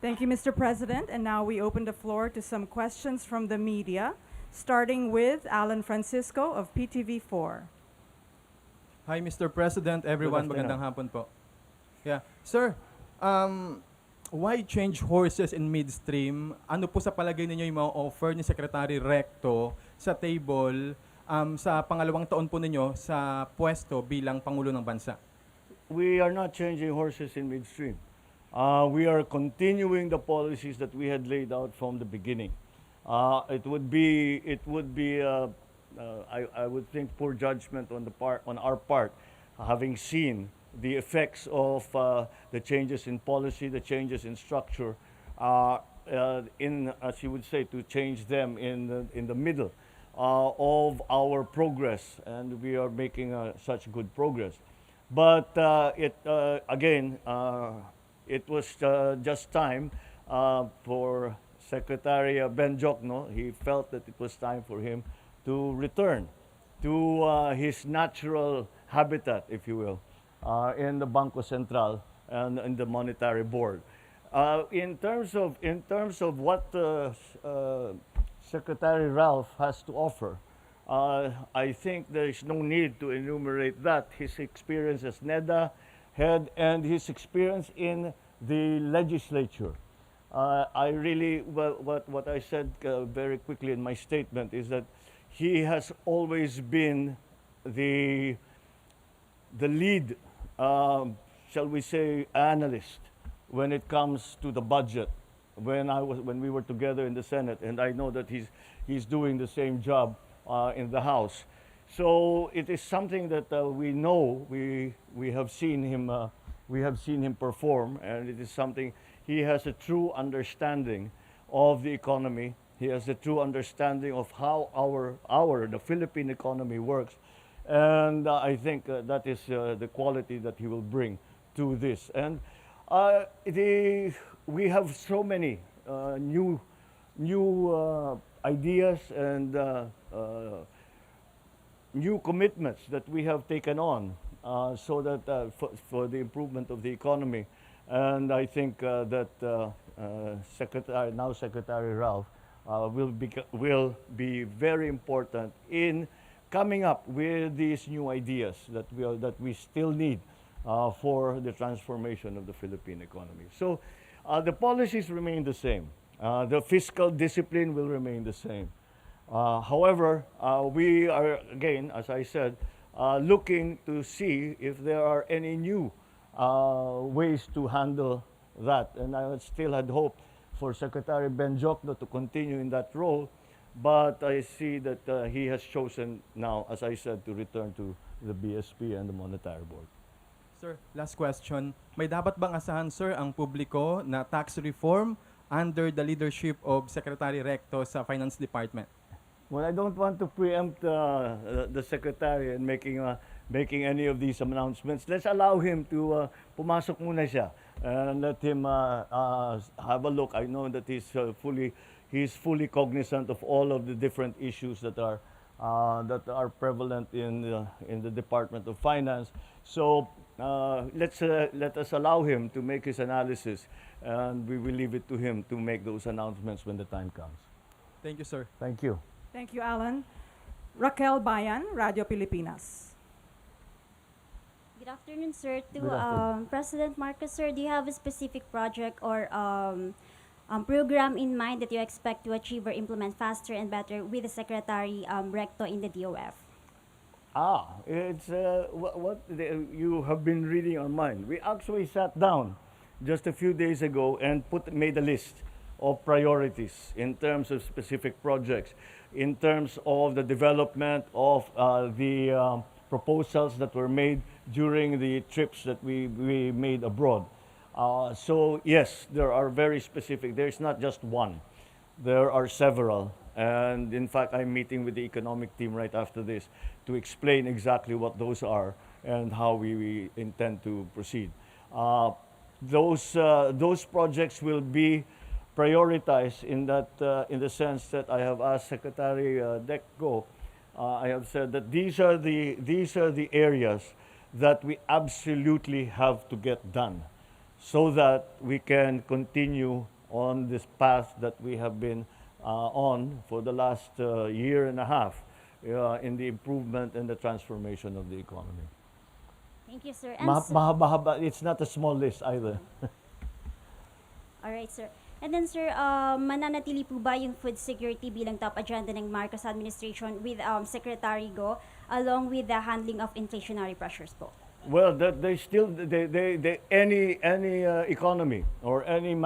Thank you, Mr. President. And now we open the floor to some questions from the media, starting with Alan Francisco of PTV4. Hi, Mr. President, everyone. Good afternoon. Magandang hapon po. Yeah. Sir, why change horses in midstream? Ano po sa palagay ninyo yung mga offer ni Secretary Recto sa table sa pangalawang taon po ninyo sa pwesto bilang Pangulo ng Bansa? We are not changing horses in midstream. We are continuing the policies that we had laid out from the beginning. It would be, I would think, poor judgment on our part, having seen the effects of the changes in policy, the changes in structure, as you would say, to change them in the middle of our progress, and we are making such good progress. But again, it was just time for Secretary Ben Jokno. He felt that it was time for him to return to his natural habitat, if you will, in the Bangko Sentral and in the Monetary Board. In terms of what Secretary Ralph has to offer, I think there is no need to enumerate that. His experience as NEDA head and his experience in the legislature. I really, what I said very quickly in my statement is that he has always been the lead, shall we say, analyst when it comes to the budget. When we were together in the Senate, and I know that he's doing the same job in the House. So it is something that we know, we have seen him perform, and it is something he has a true understanding of the economy. He has a true understanding of how the Philippine economy works, and I think that is the quality that he will bring to this. And we have so many new ideas and new commitments that we have taken on so that for the improvement of the economy. And I think that Secretary Ralph will be very important in coming up with these new ideas that we still need for the transformation of the Philippine economy. So the policies remain the same. The fiscal discipline will remain the same. However, we are, again, as I said, looking to see if there are any new ways to handle that. And I still had hope for Secretary Ben Jokno to continue in that role, but I see that he has chosen now, as I said, to return to the BSP and the Monetary Board. Sir, last question. May dapat bang asahan, sir, ang publiko na tax reform under the leadership of Secretary Recto sa Finance Department? Well, I don't want to preempt the Secretary in making any of these announcements. Let's allow him to pumasok muna siya and let him have a look. I know that he's fully cognizant of all of the different issues that are prevalent in the Department of Finance. So let us allow him to make his analysis, and we will leave it to him to make those announcements when the time comes. Thank you, sir. Thank you. Thank you, Alan. Raquel Bayan, Radio Pilipinas. Good afternoon, sir. To Good afternoon. President Marcos, sir, do you have a specific project or program in mind that you expect to achieve or implement faster and better with the Secretary Recto in the DOF? It's you have been reading our mind. We actually sat down just a few days ago and made a list of priorities in terms of specific projects, in terms of the development of the proposals that were made during the trips that we made abroad. So yes, there are very specific. There's not just one. There are several. And in fact, I'm meeting with the economic team right after this to explain exactly what those are and how we intend to proceed. Those projects will be prioritized in the sense that I have asked Secretary Recto. I have said that these are the areas that we absolutely have to get done, so that we can continue on this path that we have been on for the last year and a half in the improvement and the transformation of the economy. Thank you, sir. And Mahaba-haba. It's not a small list either. all right, sir. And then, sir, mananatili po ba yung food security bilang top agenda ng Marcos administration with Secretary Go along with the handling of inflationary pressures po? Well, they still any economy or any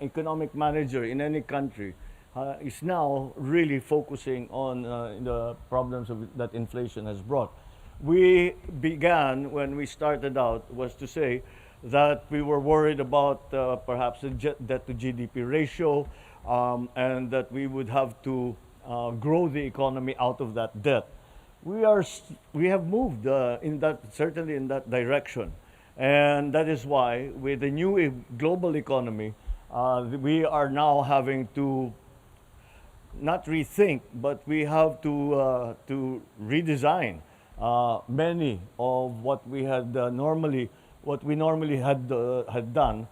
economic manager in any country is now really focusing on the problems that inflation has brought. We began when we started out was to say that we were worried about perhaps the debt to GDP ratio, and that we would have to grow the economy out of that debt. We have moved certainly in that direction, and that is why with the new global economy, we are now having to not rethink, but we have to redesign many of what we normally had done,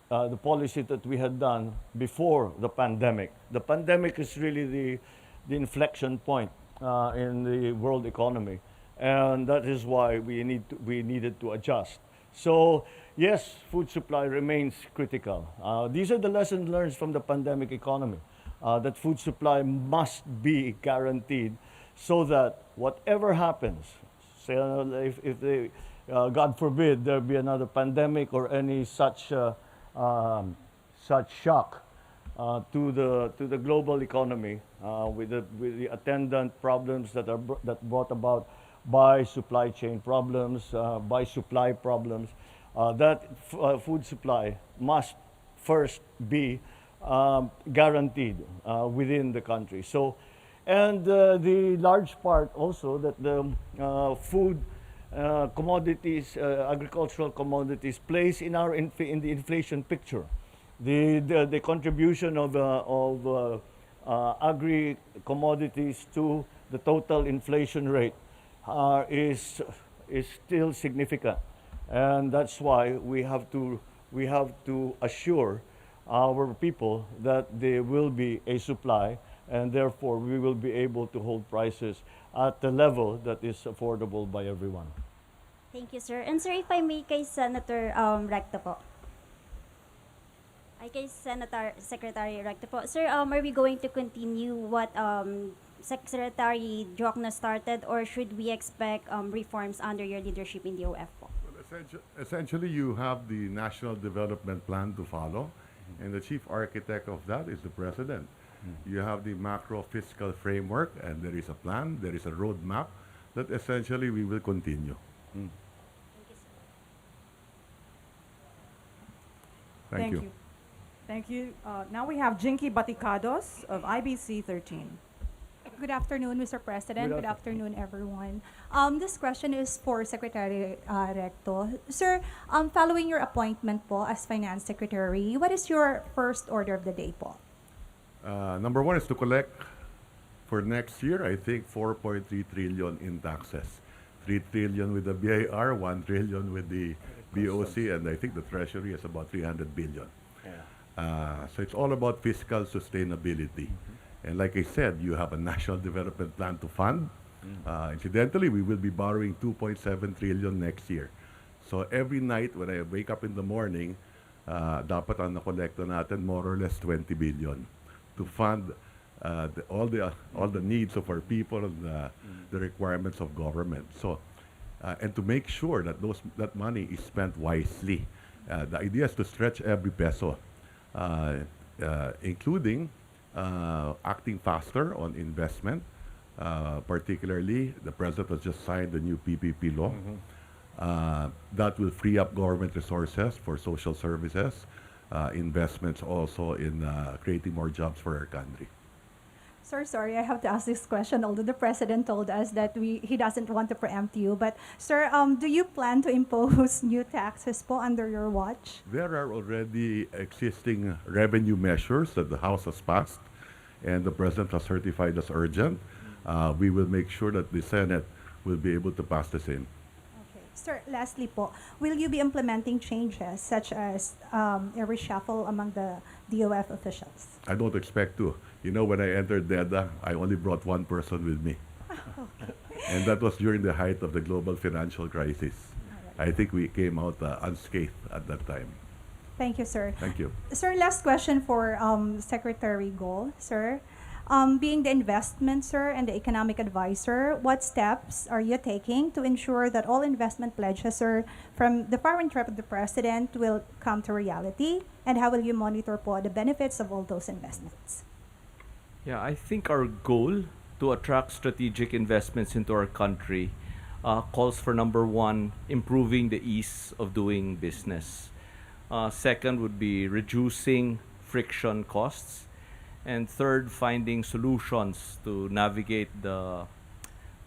the policy that we had done before the pandemic. The pandemic is really the inflection point in the world economy, and that is why we needed to adjust. So yes, food supply remains critical. These are the lessons learned from the pandemic economy, that food supply must be guaranteed so that whatever happens, say if they, God forbid, there be another pandemic or any such shock to the global economy with the attendant problems that brought about by supply chain problems, by supply problems, that food supply must first be guaranteed within the country. So, and the large part also that the food commodities, agricultural commodities, plays in in the inflation picture. The contribution of agri commodities to the total inflation rate is still significant, and that's why we have to assure our people that there will be a supply, and therefore we will be able to hold prices at the level that is affordable by everyone. Thank you, sir. And sir, if I may kay Senator Recto po. Ay kay Secretary Recto po. Sir, are we going to continue what Secretary Jokno started, or should we expect reforms under your leadership in the OF po? Well, essentially, you have the National Development Plan to follow, and the chief architect of that is the President. You have the macro fiscal framework, and there is a plan, there is a roadmap that essentially we will continue. Thank you. Thank you. Now we have Jinky Baticados of IBC 13. Good afternoon, Mr. President. Good afternoon, everyone. This question is for Secretary Recto. Sir, following your appointment po as Finance Secretary, what is your first order of the day po? Number one is to collect for next year, I think 4.3 trillion in taxes. 3 trillion with the BIR, 1 trillion with the BOC, and I think the Treasury is about 300 billion. So it's all about fiscal sustainability. And like I said, you have a national development plan to fund. Incidentally, we will be borrowing 2.7 trillion next year. So every night when I wake up in the morning, dapat ang nakolekta natin more or less 20 billion to fund all the needs of our people and the requirements of government. So, and to make sure that that money is spent wisely. The idea is to stretch every peso, including acting faster on investment. Particularly, the President has just signed the new PPP law. That will free up government resources for social services, investments also in creating more jobs for our country. Sir, sorry, I have to ask this question, although the President told us that he doesn't want to preempt you. But, sir, do you plan to impose new taxes po under your watch? There are already existing revenue measures that the House has passed, and the President has certified as urgent. We will make sure that the Senate will be able to pass the same. Okay. Sir, lastly po, will you be implementing changes such as a reshuffle among the DOF officials? I don't expect to. You know, when I entered NEDA, I only brought one person with me. And that was during the height of the global financial crisis. I think we came out unscathed at that time. Thank you, sir. Thank you. Sir, last question for Secretary Go, sir. Being the investment, sir, and the economic advisor, what steps are you taking to ensure that all investment pledges, sir, from the foreign trip of the president will come to reality? And how will you monitor po the benefits of all those investments? Yeah, I think our goal to attract strategic investments into our country calls for number one, improving the ease of doing business. Second would be reducing friction costs. And third, finding solutions to navigate the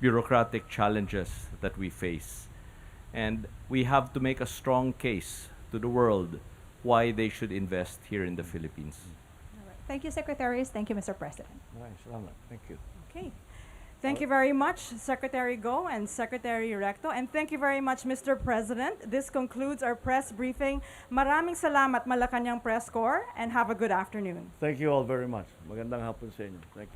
bureaucratic challenges that we face. And we have to make a strong case to the world why they should invest here in the Philippines. Thank you, Secretaries. Thank you, Mr. President. Right, salamat. Thank you. Okay. Thank you very much, Secretary Go and Secretary Recto. And thank you very much, Mr. President. This concludes our press briefing. Maraming salamat, Malacanang Press Corps, and have a good afternoon. Thank you all very much. Magandang hapon sa inyo. Thank you.